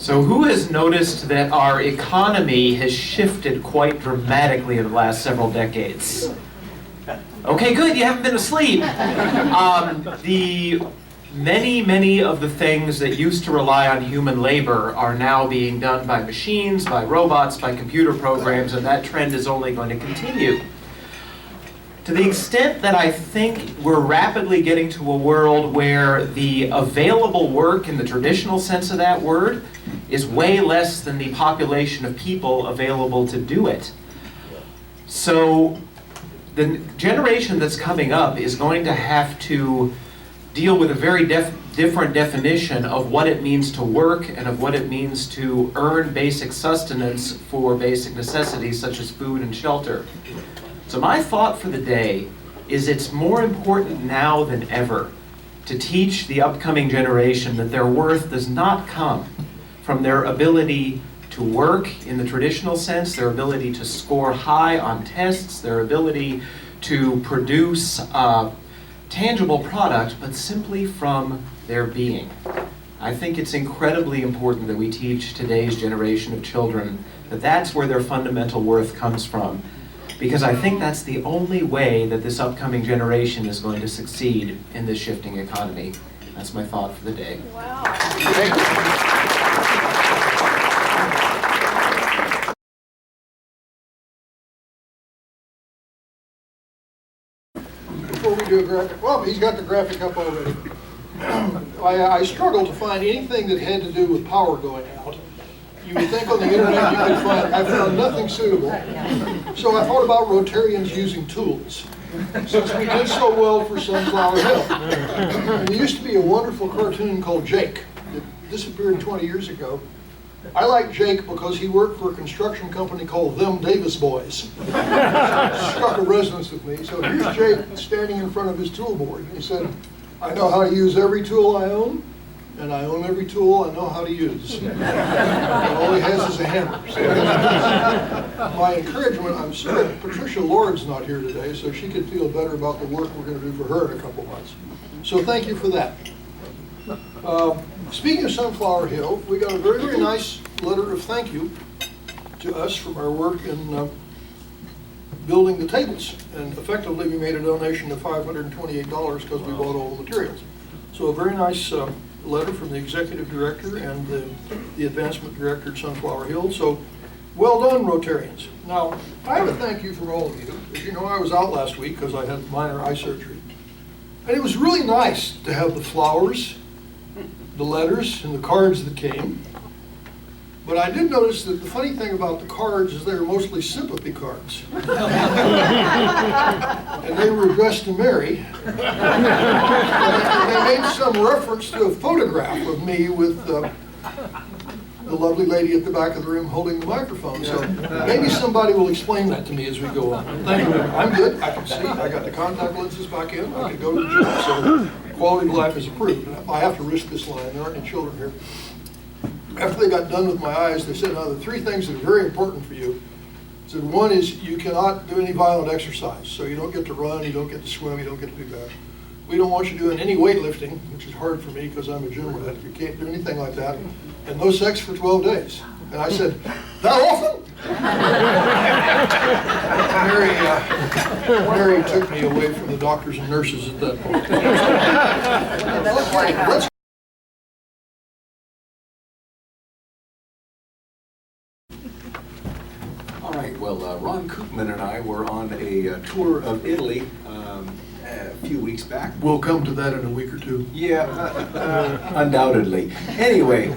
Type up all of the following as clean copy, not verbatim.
So who has noticed that our economy has shifted quite dramatically in the last several decades? Okay, good, you haven't been asleep. Many of the things that used to rely on human labor are now being done by machines, by robots, by computer programs, and that trend is only going to continue. To the extent that I think we're rapidly getting to a world where the available work in the traditional sense of that word is way less than the population of people available to do it. So the generation that's coming up is going to have to deal with a very different definition of what it means to work and of what it means to earn basic sustenance for basic necessities such as food and shelter. So my thought for the day is it's more important now than ever to teach the upcoming generation that their worth does not come from their ability to work in the traditional sense, their ability to score high on tests, their ability to produce a tangible product, but simply from their being. I think it's incredibly important that we teach today's generation of children that that's where their fundamental worth comes from. Because I think that's the only way that this upcoming generation is going to succeed in this shifting economy. That's my thought for the day. Wow. Before we do a graphic, well, he's got the graphic up already. I struggled to find anything that had to do with power going out. You would think on the internet you could find, I found nothing suitable. So I thought about Rotarians using tools, since we did so well for Sunflower Hill. And there used to be a wonderful cartoon called Jake that disappeared 20 years ago. I like Jake because he worked for a construction company called Them Davis Boys. Struck a resonance with me. So here's Jake standing in front of his tool board. He said, I know how to use every tool I own, and I own every tool I know how to use. And all he has is a hammer. So my encouragement, I'm sorry Patricia Lord's not here today, so she could feel better about the work we're going to do for her in a couple months. So thank you for that. Speaking of Sunflower Hill, we got a very, very nice letter of thank you to us from our work in building the tables. And effectively, we made a donation of $528 because we bought all the materials. So a very nice letter from the executive director and the advancement director at Sunflower Hill. So well done, Rotarians. Now, I have a thank you from all of you. As you know, I was out last week because I had minor eye surgery. And it was really nice to have the flowers, the letters, and the cards that came. But I did notice that the funny thing about the cards is they were mostly sympathy cards. And they were addressed to Mary. And they made some reference to a photograph of me with the lovely lady at the back of the room holding the microphone. So maybe somebody will explain that to me as we go on. Thank you. I'm good. I can see. I got the contact lenses back in. I can go to the gym. So quality of life is approved. I have to risk this line. There aren't any children here. After they got done with my eyes, they said, now the three things that are very important for you. Said one is you cannot do any violent exercise. So you don't get to run, you don't get to swim, you don't get to do that. We don't want you doing any weightlifting, which is hard for me because I'm a gym rat. You can't do anything like that. And no sex for 12 days. And I said, that often? Mary took me away from the doctors and nurses at that point. Okay, let's All right, well, Ron Koopman and I were on a tour of Italy a few weeks back. We'll come to that in a week or two. Yeah, undoubtedly. Anyway,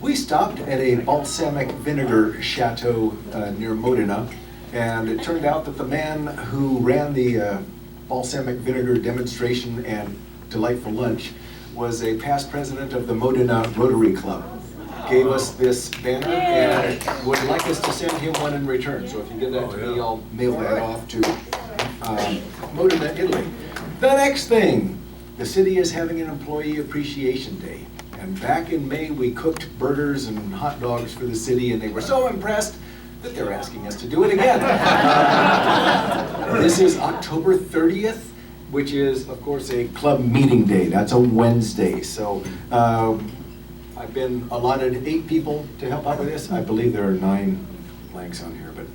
we stopped at a balsamic vinegar chateau near Modena, and it turned out that the man who ran the balsamic vinegar demonstration and delightful lunch was a past president of the Modena Rotary Club. Gave us this banner and would like us to send him one in return. So if you give that to me, I'll mail that off to Modena, Italy. The next thing, the city is having an Employee Appreciation Day. And back in May, we cooked burgers and hot dogs for the city, and they were so impressed that they're asking us to do it again. This is October 30th, which is, of course, a club meeting day. That's a Wednesday. So I've been allotted 8 people to help out with this. I believe there are 9 blanks on here, but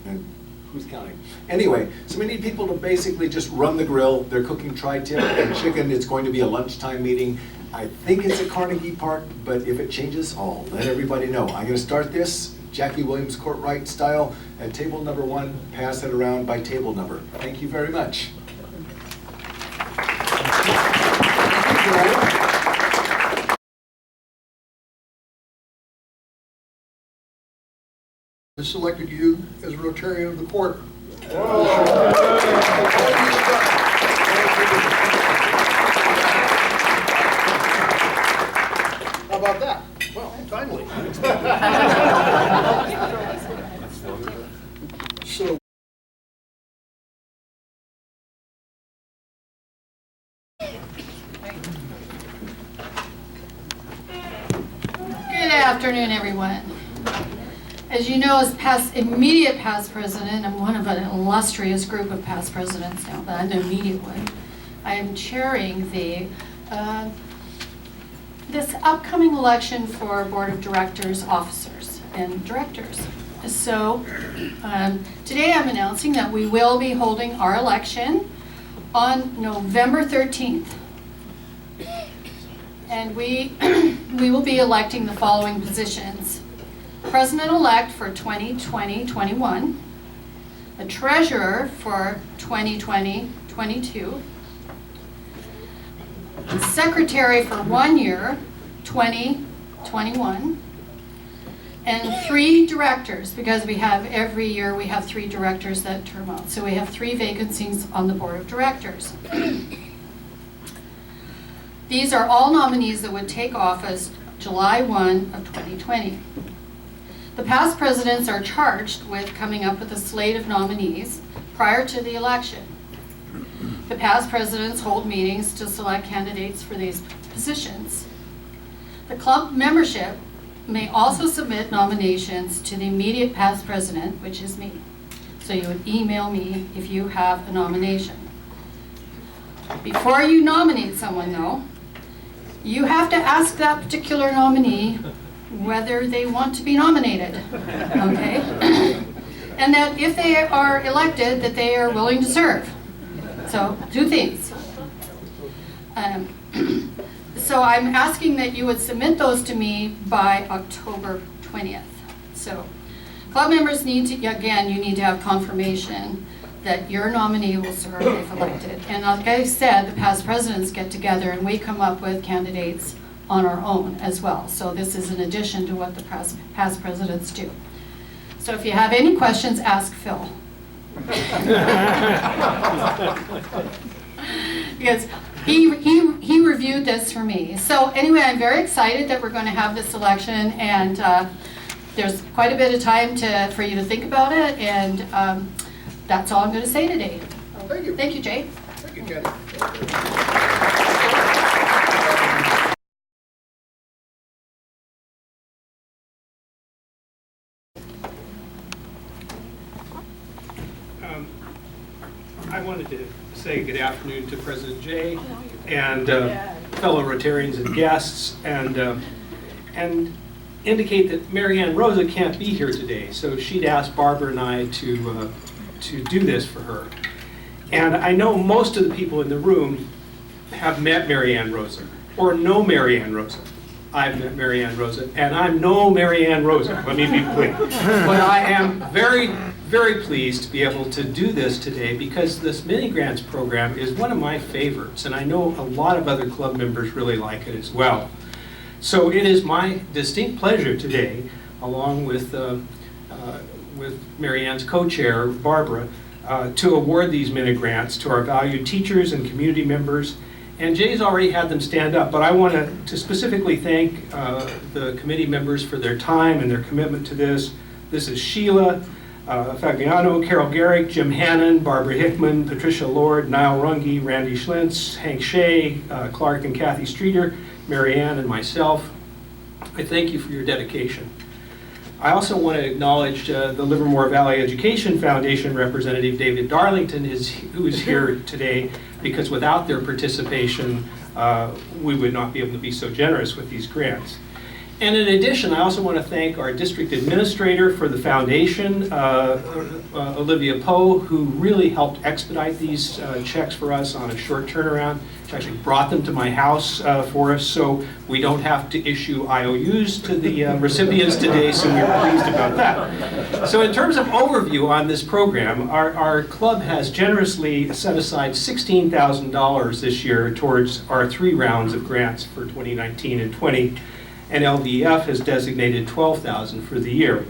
who's counting? Anyway, so we need people to basically just run the grill. They're cooking tri-tip and chicken. It's going to be a lunchtime meeting. I think it's at Carnegie Park, but if it changes, I'll let everybody know. I'm going to start this Jackie Williams Courtright style at table number 1, pass it around by table number. Thank you very much. I selected you as Rotarian of the Quarter. How about that? Well, finally. So. Good afternoon, everyone. As you know, as immediate past president, I'm one of an illustrious group of past presidents now, but I'm the immediate one. I am chairing this upcoming election for Board of Directors, officers, and directors. So today I'm announcing that we will be holding our election on November 13th. And we will be electing the following positions. President-elect for 2020-21, the treasurer for 2020-22, secretary for 1 year, 2021, and 3 directors, because we have every year we have 3 directors that term out. So we have 3 vacancies on the board of directors. These are all nominees that would take office July 1 of 2020. The past presidents are charged with coming up with a slate of nominees prior to the election. The past presidents hold meetings to select candidates for these positions. The club membership may also submit nominations to the immediate past president, which is me. So you would email me if you have a nomination. Before you nominate someone, though, you have to ask that particular nominee whether they want to be nominated, okay? And that if they are elected, that they are willing to serve. So, 2 things. So I'm asking that you would submit those to me by October 20th. So, club members need to, again, you need to have confirmation that your nominee will serve if elected. And like I said, the past presidents get together and we come up with candidates on our own as well. So this is in addition to what the past presidents do. So if you have any questions, ask Phil. Because he reviewed this for me. So anyway, I'm very excited that we're going to have this election, and there's quite a bit of time for you to think about it, and that's all I'm going to say today. Thank you. Thank you, Jay. Thank you, Kathy. I wanted to say good afternoon to President Jay and fellow Rotarians and guests, and indicate that Marianne Rosa can't be here today, so she'd asked Barbara and I to do this for her. And I know most of the people in the room have met Marianne Rosa or know Marianne Rosa. I've met Marianne Rosa, and I'm no Marianne Rosa, let me be clear. But I am very, very pleased to be able to do this today because this Minigrants program is one of my favorites, and I know a lot of other club members really like it as well. So it is my distinct pleasure today, along with Marianne's co-chair, Barbara, to award these Minigrants to our valued teachers and community members. And Jay's already had them stand up, but I want to specifically thank the committee members for their time and their commitment to this. This is Sheila Fagliano, Carol Garrick, Jim Hannon, Barbara Hickman, Patricia Lord, Niall Runge, Randy Schlintz, Hank Shea, Clark and Kathy Streeter, Marianne, and myself. I thank you for your dedication. I also want to acknowledge the Livermore Valley Education Foundation representative, David Darlington, who is here today, because without their participation, we would not be able to be so generous with these grants. And in addition, I also want to thank our district administrator for the foundation, Olivia Poe, who really helped expedite these checks for us on a short turnaround. She actually brought them to my house for us, so we don't have to issue IOUs to the recipients today, so we're pleased about that. So in terms of overview on this program, our club has generously set aside $16,000 this year towards our 3 rounds of grants for 2019 and 20. And LVEF has designated $12,000 for the year.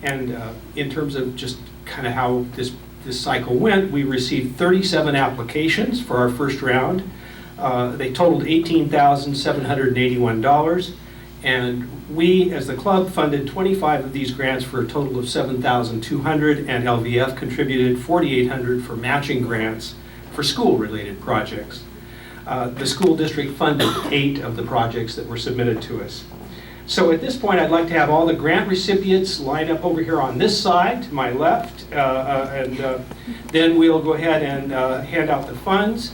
And in terms of just kind of how this cycle went, we received 37 applications for our first round. They totaled $18,781. And we, as the club, funded 25 of these grants for a total of $7,200, and LVEF contributed $4,800 for matching grants for school-related projects. The school district funded 8 of the projects that were submitted to us. So at this point, I'd like to have all the grant recipients line up over here on this side, to my left, and then we'll go ahead and hand out the funds.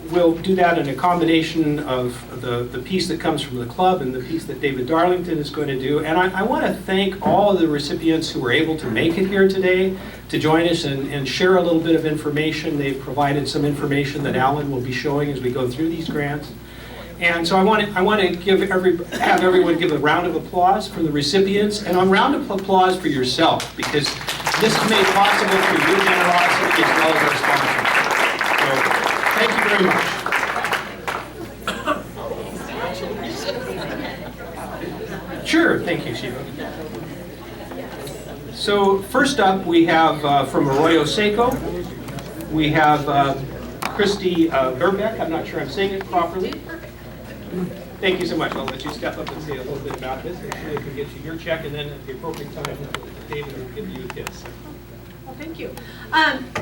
We'll do that in a combination of the piece that comes from the club and the piece that David Darlington is going to do. And I want to thank all of the recipients who were able to make it here today to join us and share a little bit of information. They've provided some information that Alan will be showing as we go through these grants. And so I want to have everyone give a round of applause for the recipients and a round of applause for yourself, because this is made possible through your generosity as well as our sponsors. So thank you very much. Sure, thank you, Shiva. So first up, we have from Arroyo Seco, we have Christy Verbeck. I'm not sure I'm saying it properly. Thank you so much. I'll let you step up and say a little bit about this, and so we can get you your check, and then at the appropriate time, David will give you his. Well, thank you.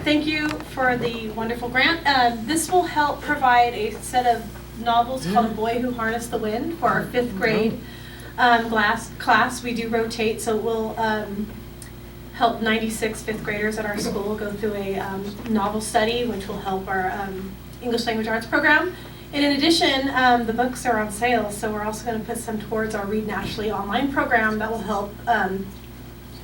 Thank you for the wonderful grant. This will help provide a set of novels called A Boy Who Harnessed the Wind for our 5th grade class. We do rotate, so it will help 96 5th graders at our school go through a novel study, which will help our English Language Arts program. And in addition, the books are on sale, so we're also going to put some towards our Read Naturally online program that will help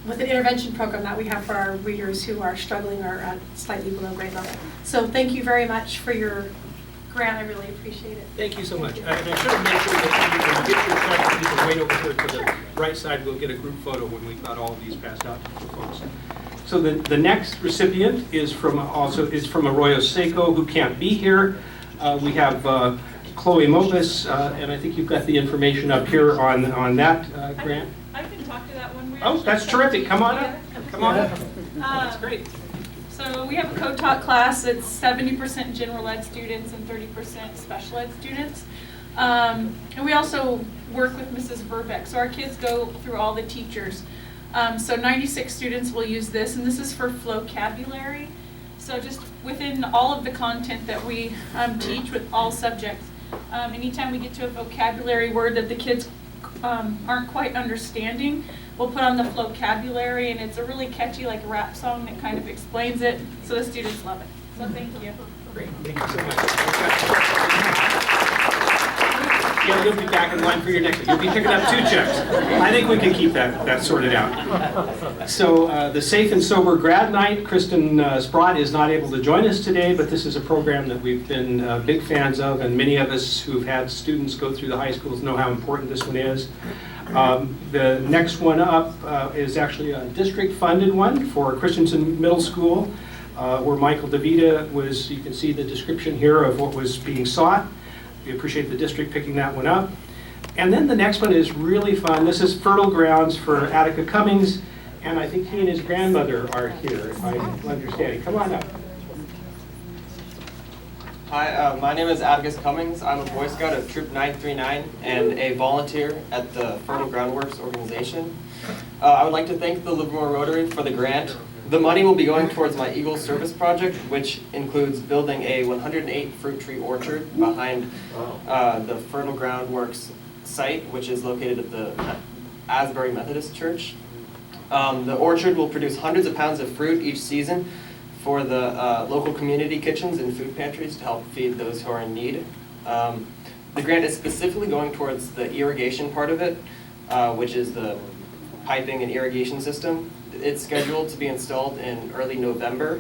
with an intervention program that we have for our readers who are struggling or at slightly below grade level. So thank you very much for your grant. I really appreciate it. Thank you so much. And I should have made sure that you can get your check, you can wait over here to the right side. We'll get a group photo when we've got all of these passed out to the folks. So the next recipient is from Arroyo Seco, who can't be here. We have Chloe Mopus, and I think you've got the information up here on that grant. I can talk to that one. Oh, that's terrific. Come on up. Come on up. That's great. So we have a co-taught class. It's 70% general ed students and 30% special ed students. And we also work with Mrs. Verbeck. So our kids go through all the teachers. So 96 students will use this, and this is for vocabulary. So just within all of the content that we teach with all subjects, anytime we get to a vocabulary word that the kids aren't quite understanding, we'll put on the vocabulary, and it's a really catchy, like a rap song that kind of explains it, so the students love it. So thank you. Great, thank you so much. Yeah, you'll be back in line for your next one. You'll be picking up 2 checks. I think we can keep that sorted out. So the Safe and Sober Grad Night, Kristen Sprott is not able to join us today, but this is a program that we've been big fans of, and many of us who've had students go through the high schools know how important this one is. The next one up is actually a district-funded one for Christensen Middle School, where Michael DeVita was, you can see the description here of what was being sought. We appreciate the district picking that one up. And then the next one is really fun. This is Fertile Grounds for Attica Cummings, and I think he and his grandmother are here, if I'm understanding. Come on up. Hi, my name is Atticus Cummings. I'm a Boy Scout of Troop 939 and a volunteer at the Fertile Groundworks organization. I would like to thank the Livermore Rotary for the grant. The money will be going towards my Eagle Service project, which includes building a 108 fruit tree orchard behind the Fertile Groundworks site, which is located at the Asbury Methodist Church. The orchard will produce hundreds of pounds of fruit each season for the local community kitchens and food pantries to help feed those who are in need. The grant is specifically going towards the irrigation part of it, which is the piping and irrigation system. It's scheduled to be installed in early November.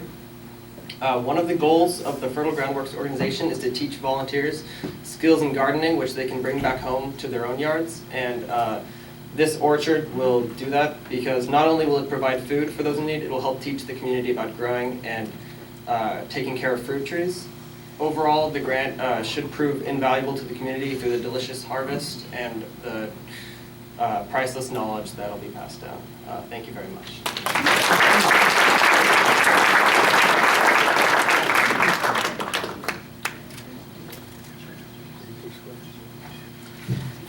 One of the goals of the Fertile Groundworks organization is to teach volunteers skills in gardening, which they can bring back home to their own yards. And this orchard will do that because not only will it provide food for those in need, it will help teach the community about growing and taking care of fruit trees. Overall, the grant should prove invaluable to the community through the delicious harvest and the priceless knowledge that will be passed down. Thank you very much.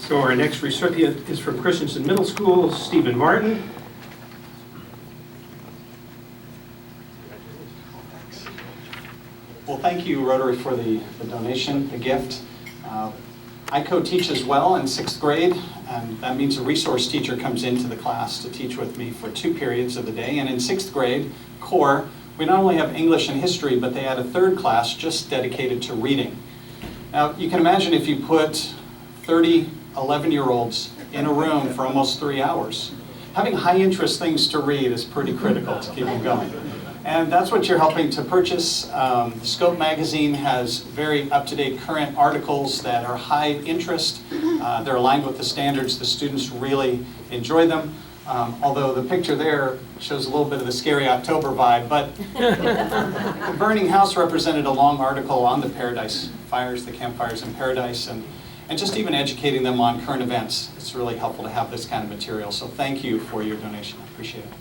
So our next recipient is from Christensen Middle School, Stephen Martin. Well, thank you, Rotary, for the donation, the gift. I co-teach as well in 6th grade, and that means a resource teacher comes into the class to teach with me for 2 periods of the day. And in 6th grade, core, we not only have English and history, but they had a 3rd class just dedicated to reading. Now, you can imagine if you put 30 11-year-olds in a room for almost 3 hours. Having high-interest things to read is pretty critical to keep them going. And that's what you're helping to purchase. Scope magazine has very up-to-date current articles that are high interest. They're aligned with the standards. The students really enjoy them. Although the picture there shows a little bit of the Scary October vibe, but the burning house represented a long article on the Paradise fires, the campfires in Paradise, and just even educating them on current events. It's really helpful to have this kind of material. So thank you for your donation. I appreciate it.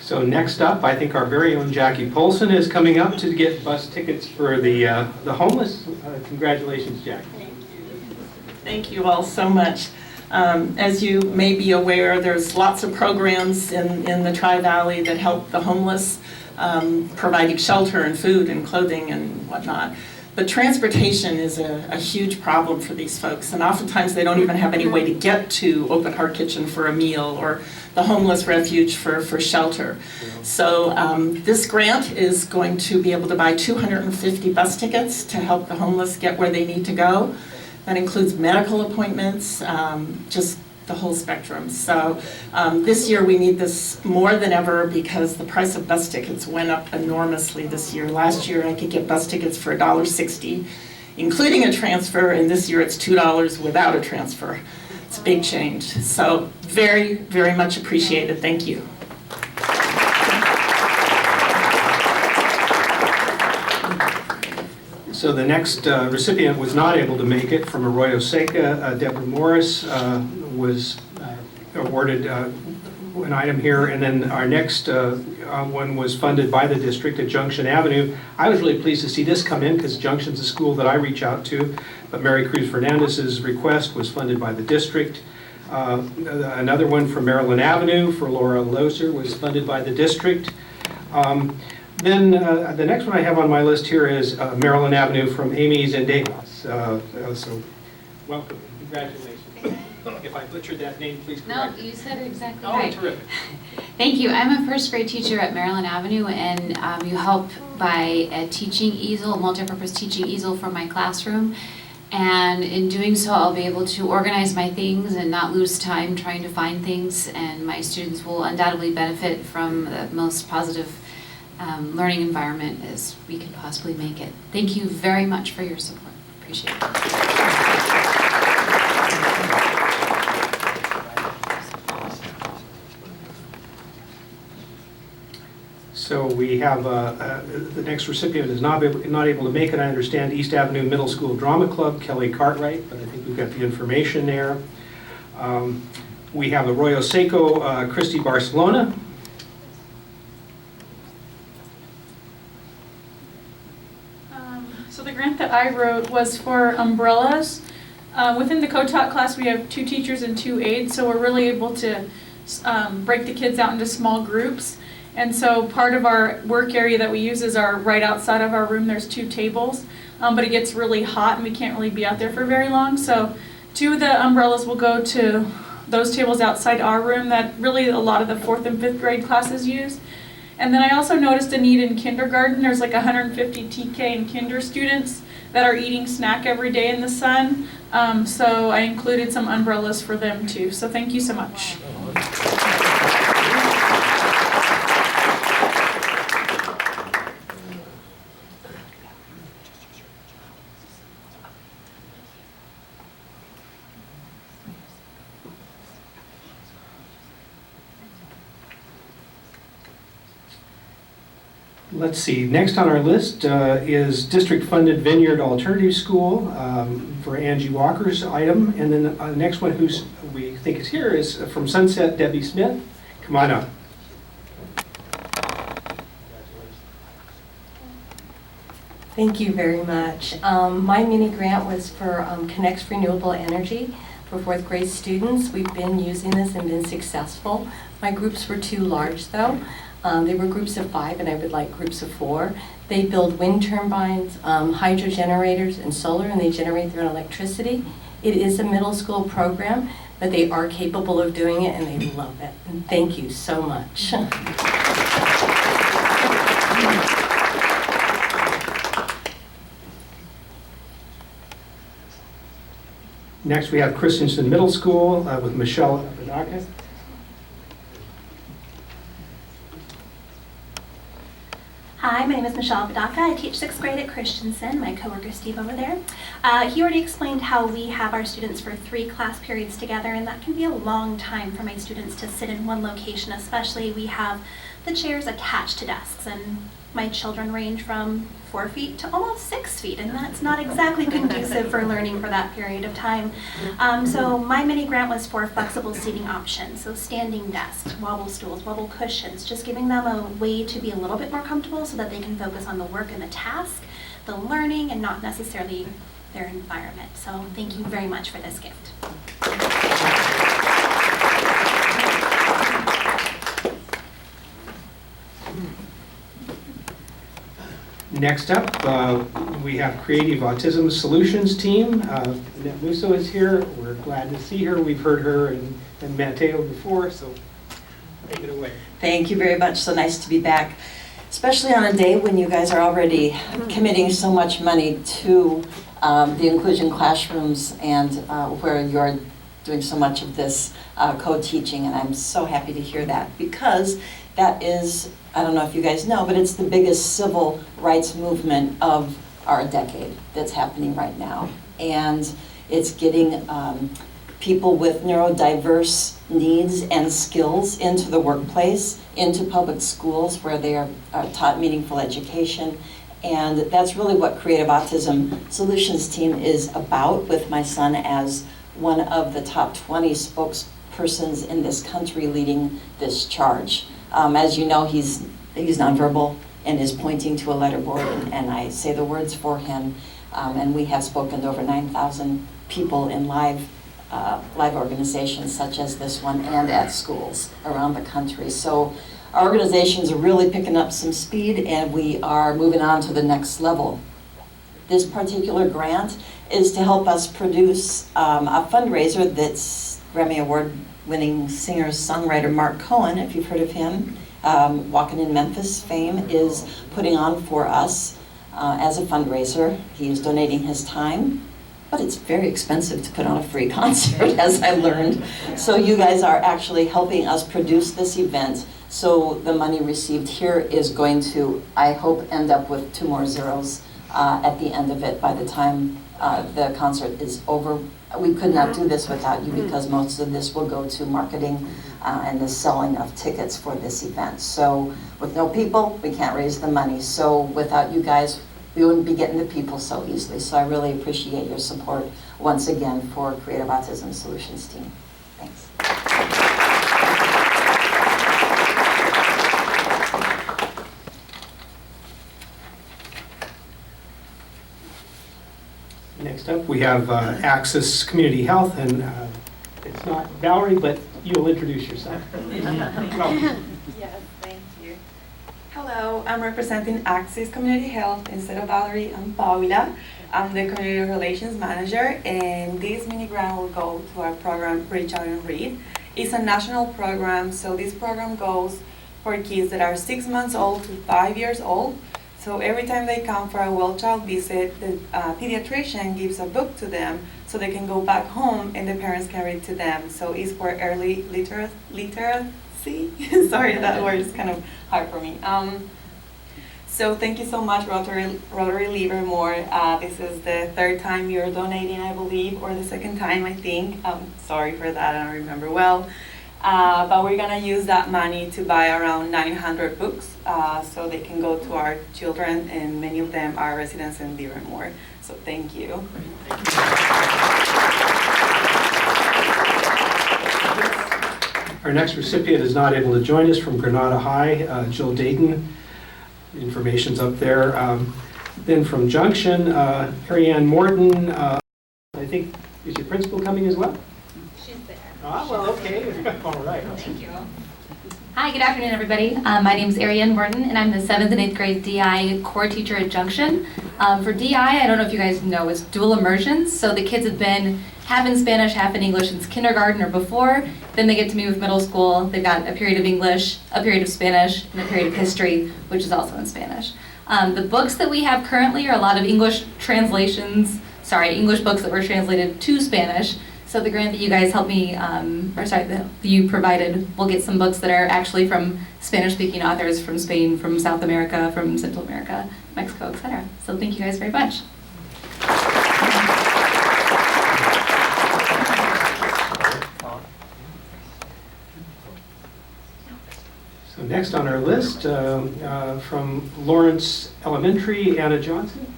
So next up, I think our very own Jackie Polson is coming up to get bus tickets for the homeless. Congratulations, Jackie. Thank you all so much. As you may be aware, there's lots of programs in the Tri-Valley that help the homeless, providing shelter and food and clothing and whatnot. But transportation is a huge problem for these folks, and oftentimes they don't even have any way to get to Open Heart Kitchen for a meal or the homeless refuge for shelter. So this grant is going to be able to buy 250 bus tickets to help the homeless get where they need to go. That includes medical appointments, just the whole spectrum. So this year we need this more than ever because the price of bus tickets went up enormously this year. Last year I could get bus tickets for $1.60, including a transfer, and this year it's $2 without a transfer. It's a big change. So very, very much appreciated. Thank you. So the next recipient was not able to make it from Arroyo Seca. Deborah Morris was awarded an item here, and then our next one was funded by the district at Junction Avenue. I was really pleased to see this come in because Junction's a school that I reach out to, but Mary Cruz Fernandez's request was funded by the district. Another one from Maryland Avenue for Laura Loser was funded by the district. Then the next one I have on my list here is Maryland Avenue from Amy Zendejas. So welcome, congratulations. If I butchered that name, please correct me. No, you said it exactly Oh, right. terrific. Thank you. I'm a first grade teacher at Maryland Avenue, and you help by a teaching easel, a multi-purpose teaching easel for my classroom. And in doing so, I'll be able to organize my things and not lose time trying to find things, and my students will undoubtedly benefit from the most positive learning environment as we can possibly make it. Thank you very much for your support. Appreciate it. So we have, the next recipient is not able to make it, I understand, East Avenue Middle School Drama Club, Kelly Cartwright, but I think we've got the information there. We have Arroyo Seco, Christy Barcelona. So the grant that I wrote was for umbrellas. Within the co-taught class, we have 2 teachers and 2 aides, so we're really able to break the kids out into small groups. And so part of our work area that we use is right outside of our room. There's 2 tables, but it gets really hot and we can't really be out there for very long. So 2 of the umbrellas will go to those tables outside our room that really a lot of the 4th and 5th grade classes use. And then I also noticed a need in kindergarten. There's like 150 TK and kinder students that are eating snack every day in the sun. So I included some umbrellas for them too. So thank you so much. Let's see, next on our list is district-funded Vineyard Alternative School for Angie Walker's item. And then the next one we think is here is from Sunset, Debbie Smith. Come on up. Thank you very much. My mini grant was for Connects Renewable Energy for 4th grade students. We've been using this and been successful. My groups were too large though. They were groups of 5 and I would like groups of 4. They build wind turbines, hydro generators and solar, and they generate their own electricity. It is a middle school program, but they are capable of doing it and they love it. And thank you so much. Next, we have Christensen Middle School with Michelle Apodaca. Hi, my name is Michelle Apodaca. I teach 6th grade at Christensen. My coworker Steve over there. He already explained how we have our students for 3 class periods together, and that can be a long time for my students to sit in one location, especially we have the chairs attached to desks, and my children range from 4 feet to almost 6 feet, and that's not exactly conducive for learning for that period of time. So my mini grant was for flexible seating options, so standing desks, wobble stools, wobble cushions, just giving them a way to be a little bit more comfortable so that they can focus on the work and the task, the learning, and not necessarily their environment. So thank you very much for this gift. Next up, we have Creative Autism Solutions team. Annette Musso is here. We're glad to see her. We've heard her and Mateo before, so take it away. Thank you very much. So nice to be back, especially on a day when you guys are already committing so much money to the inclusion classrooms and where you're doing so much of this co-teaching, and I'm so happy to hear that, because that is, I don't know if you guys know, but it's the biggest civil rights movement of our decade that's happening right now. And it's getting people with neurodiverse needs and skills into the workplace, into public schools where they are taught meaningful education. And that's really what Creative Autism Solutions team is about, with my son as one of the top 20 spokespersons in this country leading this charge. As you know, he's nonverbal and is pointing to a letterboard, and I say the words for him. And we have spoken to over 9,000 people in live organizations such as this one, and at schools around the country. So our organizations are really picking up some speed, and we are moving on to the next level. This particular grant is to help us produce a fundraiser that's Grammy Award-winning singer-songwriter Mark Cohen, if you've heard of him, Walking in Memphis fame, is putting on for us as a fundraiser. He is donating his time, but it's very expensive to put on a free concert, as I learned. So you guys are actually helping us produce this event. So the money received here is going to, I hope, end up with 2 more zeros at the end of it by the time the concert is over. We could not do this without you, because most of this will go to marketing and the selling of tickets for this event. So with no people, we can't raise the money. So without you guys, we wouldn't be getting the people so easily. So I really appreciate your support once again for Creative Autism Solutions team. Thanks. Next up, we have Access Community Health, and it's not Valerie, but you'll introduce yourself. Yes, thank you. Hello, I'm representing Access Community Health instead of Valerie. I'm Paula. I'm the Community Relations Manager, and this mini grant will go to our program Reach Out and Read. It's a national program, so this program goes for kids that are 6 months old to 5 years old. So every time they come for a well child visit, the pediatrician gives a book to them so they can go back home and the parents can read to them. So it's for early literacy. Sorry, that word is kind of hard for me. So thank you so much, Rotary Livermore. This is the third time you're donating, I believe, or the second time, I think. Sorry for that, I don't remember well. But we're gonna use that money to buy around 900 books so they can go to our children, and many of them are residents in Livermore. So thank you. Our next recipient is not able to join us from Granada High, Jill Dayton. Information's up there. Then from Junction, Harry Ann Morton, I think, is your principal coming as well? She's there. Ah, well, okay. All right. Thank you. Hi, good afternoon, everybody. My name is Ariane Morton, and I'm the 7th and 8th grade DI core teacher at Junction. For DI, I don't know if you guys know, it's dual immersion. So the kids have been half in Spanish, half in English since kindergarten or before. Then they get to move middle school. They've got a period of English, a period of Spanish, and a period of history, which is also in Spanish. The books that we have currently are a lot of English translations, English books that were translated to Spanish. So the grant that you guys helped me, that you provided, will get some books that are actually from Spanish-speaking authors from Spain, from South America, from Central America, Mexico, etc. So thank you guys very much. So next on our list, from Lawrence Elementary, Anna Johnson.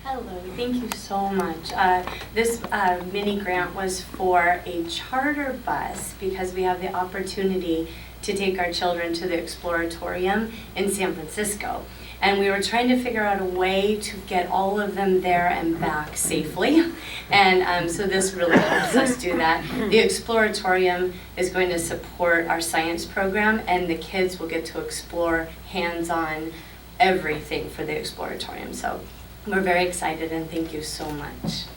Hello, thank you so much. This mini grant was for a charter bus because we have the opportunity to take our children to the Exploratorium in San Francisco. And we were trying to figure out a way to get all of them there and back safely. And so this really helps us do that. The Exploratorium is going to support our science program, and the kids will get to explore hands-on everything for the Exploratorium. So we're very excited, and thank you so much.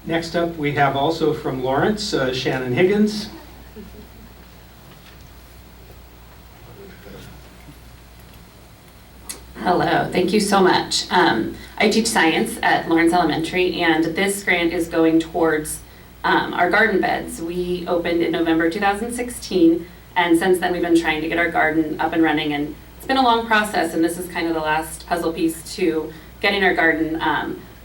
Next up, we have also from Lawrence, Shannon Higgins. Hello, thank you so much. I teach science at Lawrence Elementary, and this grant is going towards our garden beds. We opened in November 2016, and since then we've been trying to get our garden up and running, and it's been a long process, and this is kind of the last puzzle piece to getting our garden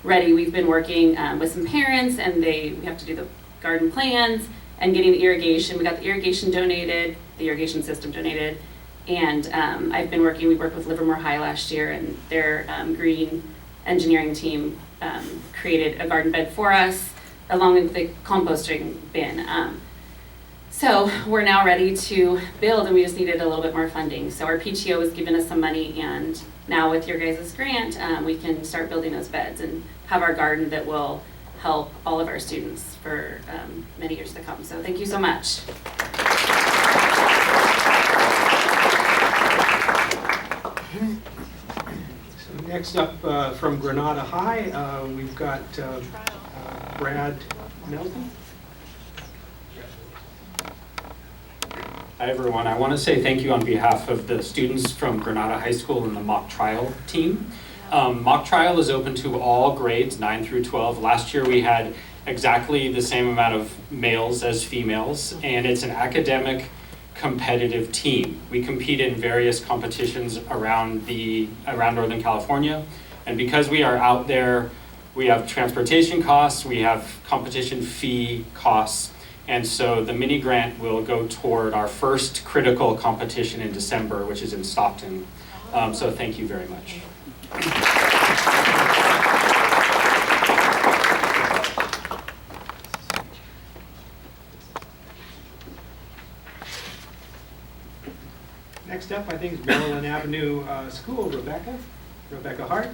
ready. We've been working with some parents, and we have to do the garden plans and getting the irrigation. We got the irrigation donated, the irrigation system donated, and we worked with Livermore High last year, and their green engineering team created a garden bed for us, along with the composting bin. So we're now ready to build, and we just needed a little bit more funding. So our PTO has given us some money, and now with your guys' grant, we can start building those beds and have our garden that will help all of our students for many years to come. So thank you so much. So next up from Granada High, we've got Brad Nelson. Hi everyone, I want to say thank you on behalf of the students from Granada High School and the mock trial team. Mock trial is open to all grades 9 through 12. Last year we had exactly the same amount of males as females, and it's an academic competitive team. We compete in various competitions around Northern California, and because we are out there, we have transportation costs, we have competition fee costs, and so the mini grant will go toward our first critical competition in December, which is in Stockton. So thank you very much. Next up, I think, is Maryland Avenue School, Rebecca Hart.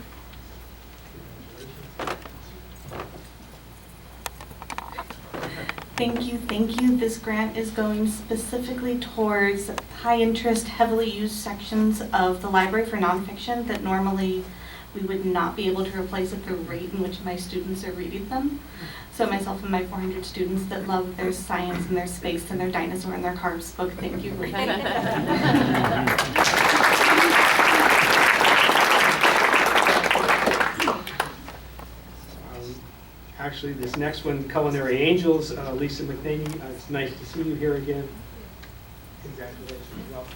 Thank you, thank you. This grant is going specifically towards high-interest, heavily used sections of the library for nonfiction that normally we would not be able to replace at the rate in which my students are reading them. So myself and my 400 students that love their science and their space and their dinosaur and their carbs book, thank you. Actually, this next one, Culinary Angels, Lisa McNaney, it's nice to see you here again. Congratulations. Welcome.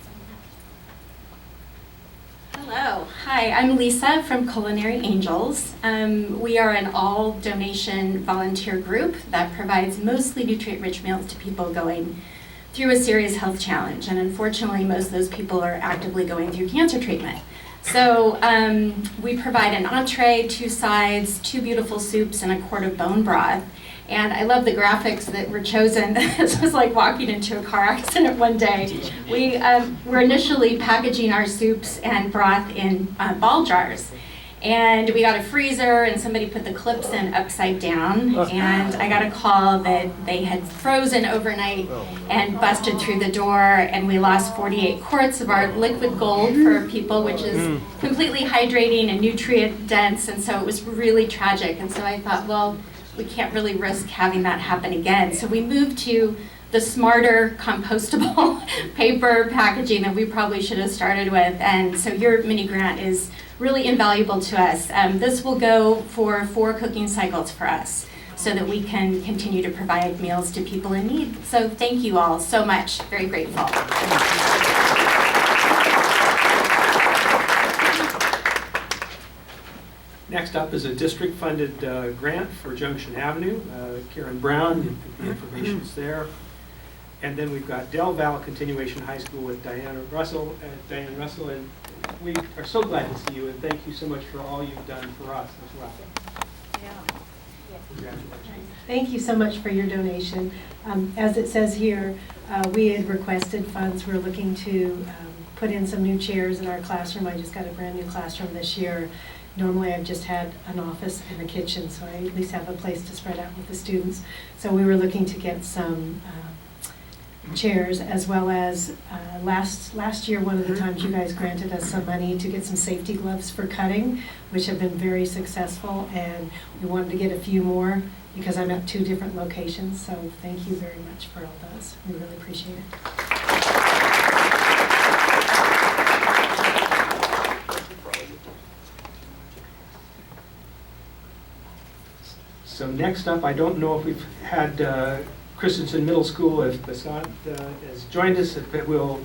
Hello, hi, I'm Lisa from Culinary Angels. We are an all-donation volunteer group that provides mostly nutrient-rich meals to people going through a serious health challenge, and unfortunately most of those people are actively going through cancer treatment. So we provide an entree, 2 sides, 2 beautiful soups, and a quart of bone broth. And I love the graphics that were chosen. This was like walking into a car accident one day. We were initially packaging our soups and broth in ball jars. And we got a freezer, and somebody put the clips in upside down. And I got a call that they had frozen overnight and busted through the door. And we lost 48 quarts of our liquid gold for people, which is completely hydrating and nutrient dense. And so it was really tragic. And so I thought, well, we can't really risk having that happen again. So we moved to the smarter compostable paper packaging that we probably should have started with. And so your mini grant is really invaluable to us. This will go for 4 cooking cycles for us so that we can continue to provide meals to people in need. So thank you all so much. Very grateful. Next up is a district-funded grant for Junction Avenue. Karen Brown, the information's there. And then we've got Del Val Continuation High School with Diane Russell, and we are so glad to see you, and thank you so much for all you've done for us as well. Congratulations. Thank you so much for your donation. As it says here, we had requested funds. We're looking to put in some new chairs in our classroom. I just got a brand new classroom this year. Normally I've just had an office and a kitchen, so I at least have a place to spread out with the students. So we were looking to get some chairs, as well as last year, one of the times you guys granted us some money to get some safety gloves for cutting, which have been very successful, and we wanted to get a few more because I'm at 2 different locations. So thank you very much for all those. We really appreciate it. So next up, I don't know if we've had Christensen Middle School, if Basad has joined us, but we'll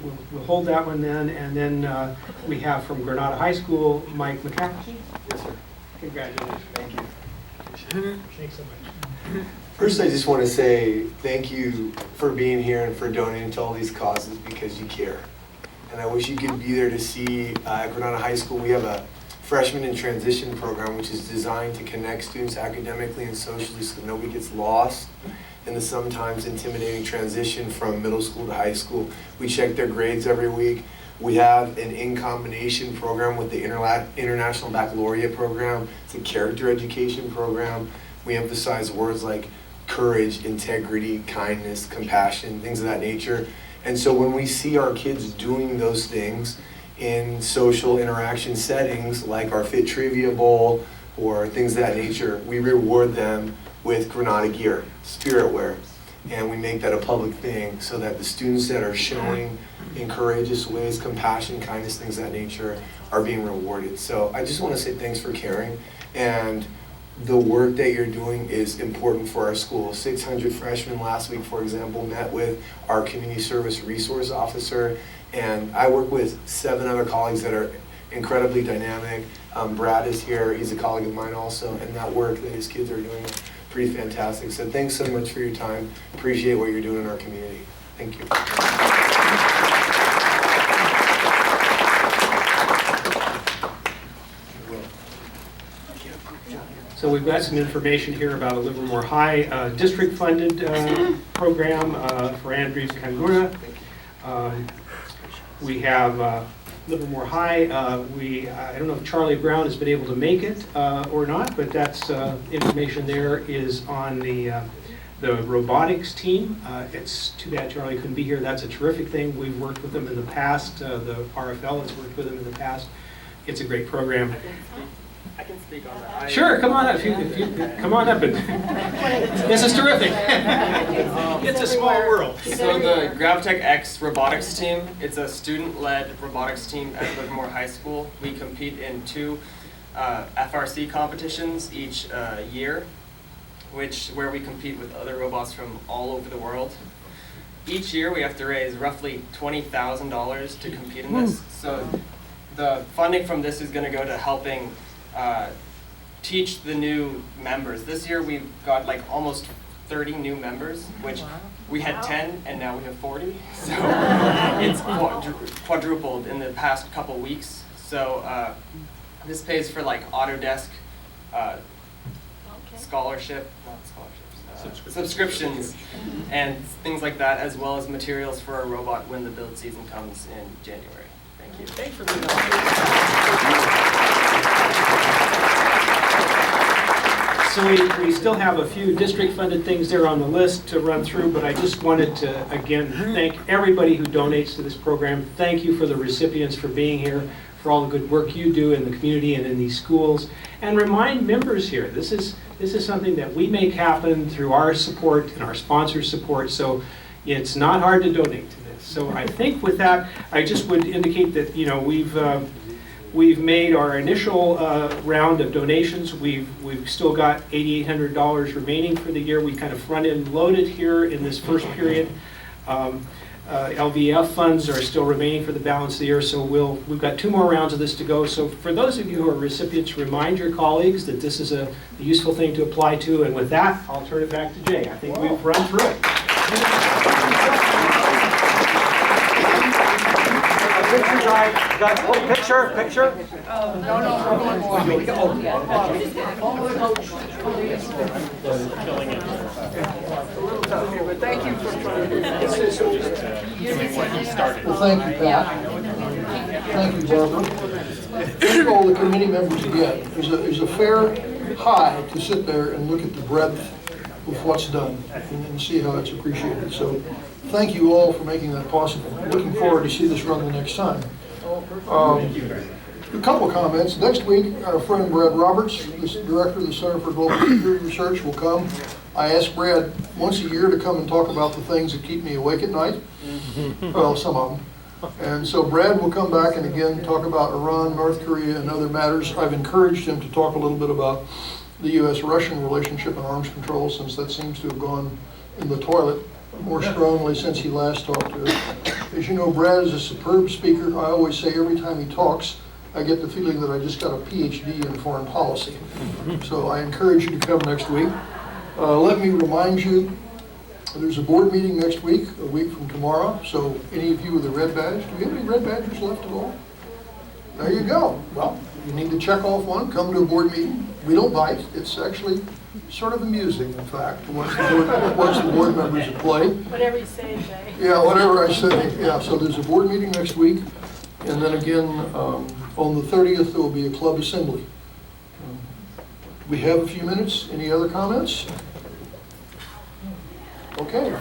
hold that one then. And then we have from Granada High School, Mike McCaffrey. Yes, sir. Congratulations. Thank you. Thanks so much. First, I just want to say thank you for being here and for donating to all these causes because you care. And I wish you could be there to see at Granada High School. We have a freshman in transition program, which is designed to connect students academically and socially so that nobody gets lost in the sometimes intimidating transition from middle school to high school. We check their grades every week. We have an in-combination program with the International Baccalaureate program. It's a character education program. We emphasize words like courage, integrity, kindness, compassion, things of that nature. And so when we see our kids doing those things in social interaction settings like our Fit Trivia Bowl or things of that nature, we reward them with Granada gear, spirit wear. And we make that a public thing so that the students that are showing in courageous ways, compassion, kindness, things of that nature are being rewarded. So I just want to say thanks for caring. And the work that you're doing is important for our school. 600 freshmen last week, for example, met with our community service resource officer. And I work with 7 other colleagues that are incredibly dynamic. Brad is here, he's a colleague of mine also, and that work that his kids are doing is pretty fantastic. So thanks so much for your time. Appreciate what you're doing in our community. Thank you. So we've got some information here about a Livermore High district-funded program for Andrews Kangura. We have Livermore High. I don't know if Charlie Brown has been able to make it or not, but that's information there is on the The robotics team, it's too bad Charlie couldn't be here. That's a terrific thing. We've worked with them in the past. The RFL has worked with them in the past. It's a great program. I can speak on that. Sure, come on up. If you come on up. This is terrific. It's a small world. So the Gravitech X robotics team, it's a student-led robotics team at Livermore High School. We compete in 2 FRC competitions each year, where we compete with other robots from all over the world. Each year we have to raise roughly $20,000 to compete in this. So the funding from this is going to go to helping teach the new members. This year we've got like almost 30 new members, which we had 10 and now we have 40. So it's quadrupled in the past couple weeks. So this pays for like Autodesk subscriptions and things like that, as well as materials for our robot when the build season comes in January. Thank you. Thanks for being on. So we still have a few district-funded things there on the list to run through, but I just wanted to, again, thank everybody who donates to this program. Thank you for the recipients for being here, for all the good work you do in the community and in these schools. And remind members here, this is something that we make happen through our support and our sponsors' support, so it's not hard to donate to this. So I think with that, I just would indicate that, you know, we've made our initial round of donations. We've still got $8,800 remaining for the year. We kind of front-end loaded here in this first period. LVF funds are still remaining for the balance of the year, so we've got 2 more rounds of this to go. So for those of you who are recipients, remind your colleagues that this is a useful thing to apply to. And with that, I'll turn it back to Jay. I think we've run through it. Guys, picture. Thank you for trying. Well, thank you, Pat. Thank you, Barbara. Thank all the committee members again. There's a fair high to sit there and look at the breadth of what's done and see how it's appreciated. So thank you all for making that possible. Looking forward to see this run the next time. A couple of comments. Next week, our friend Brad Roberts, the director of the Center for Global Security Research, will come. I ask Brad once a year to come and talk about the things that keep me awake at night. Well, some of them. And so Brad will come back and again talk about Iran, North Korea, and other matters. I've encouraged him to talk a little bit about the U.S.-Russian relationship and arms control, since that seems to have gone in the toilet more strongly since he last talked to us. As you know, Brad is a superb speaker. I always say every time he talks, I get the feeling that I just got a PhD in foreign policy. So I encourage you to come next week. Let me remind you, there's a board meeting next week, a week from tomorrow. So any of you with a red badge, do we have any red badges left at all? There you go. Well, you need to check off one, come to a board meeting. We don't bite. It's actually sort of amusing, in fact, to watch the board members at play. Whatever you say, Jay. Yeah, whatever I say. Yeah, so there's a board meeting next week. And then again, on the 30th, there will be a club assembly. We have a few minutes. Any other comments? Okay.